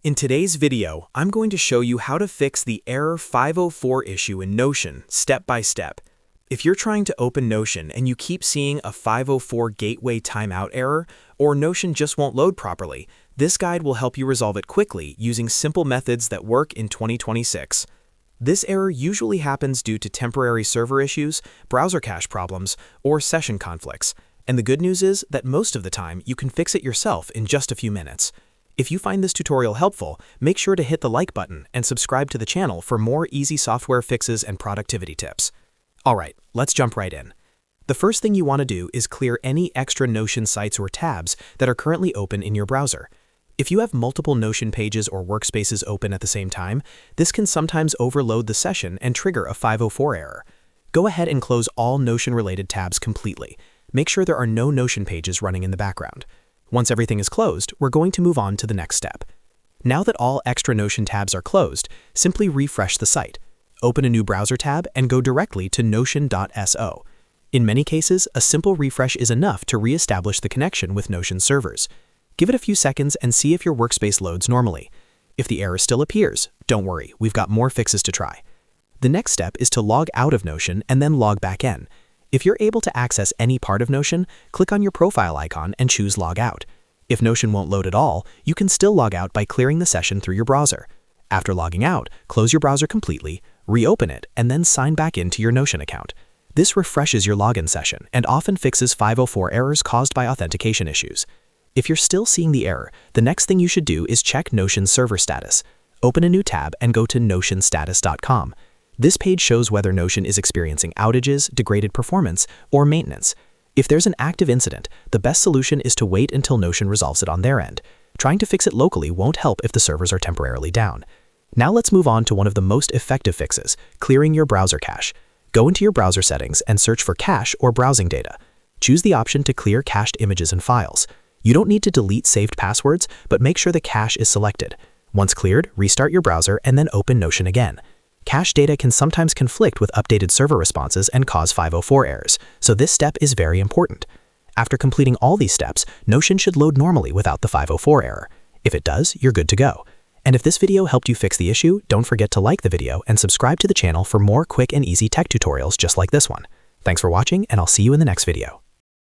In today's video, I'm going to show you how to fix the error 504 issue in Notion step by step. If you're trying to open Notion and you keep seeing a 504 gateway timeout error, or Notion just won't load properly, this guide will help you resolve it quickly using simple methods that work in 2026. This error usually happens due to temporary server issues, browser cache problems, or session conflicts. And the good news is that most of the time you can fix it yourself in just a few minutes. If you find this tutorial helpful, make sure to hit the like button and subscribe to the channel for more easy software fixes and productivity tips. Alright, let's jump right in. The first thing you want to do is clear any extra Notion sites or tabs that are currently open in your browser. If you have multiple Notion pages or workspaces open at the same time, this can sometimes overload the session and trigger a 504 error. Go ahead and close all Notion-related tabs completely. Make sure there are no Notion pages running in the background. Once everything is closed, we're going to move on to the next step. Now that all extra Notion tabs are closed, simply refresh the site. Open a new browser tab and go directly to notion.so. In many cases, a simple refresh is enough to re-establish the connection with Notion servers. Give it a few seconds and see if your workspace loads normally. If the error still appears, don't worry, we've got more fixes to try. The next step is to log out of Notion and then log back in. If you're able to access any part of Notion, click on your profile icon and choose Log Out. If Notion won't load at all, you can still log out by clearing the session through your browser. After logging out, close your browser completely, reopen it, and then sign back into your Notion account. This refreshes your login session and often fixes 504 errors caused by authentication issues. If you're still seeing the error, the next thing you should do is check Notion's server status. Open a new tab and go to notionstatus.com. This page shows whether Notion is experiencing outages, degraded performance, or maintenance. If there's an active incident, the best solution is to wait until Notion resolves it on their end. Trying to fix it locally won't help if the servers are temporarily down. Now let's move on to one of the most effective fixes, clearing your browser cache. Go into your browser settings and search for cache or browsing data. Choose the option to clear cached images and files. You don't need to delete saved passwords, but make sure the cache is selected. Once cleared, restart your browser and then open Notion again. Cache data can sometimes conflict with updated server responses and cause 504 errors, so this step is very important. After completing all these steps, Notion should load normally without the 504 error. If it does, you're good to go. And if this video helped you fix the issue, don't forget to like the video and subscribe to the channel for more quick and easy tech tutorials just like this one. Thanks for watching, and I'll see you in the next video.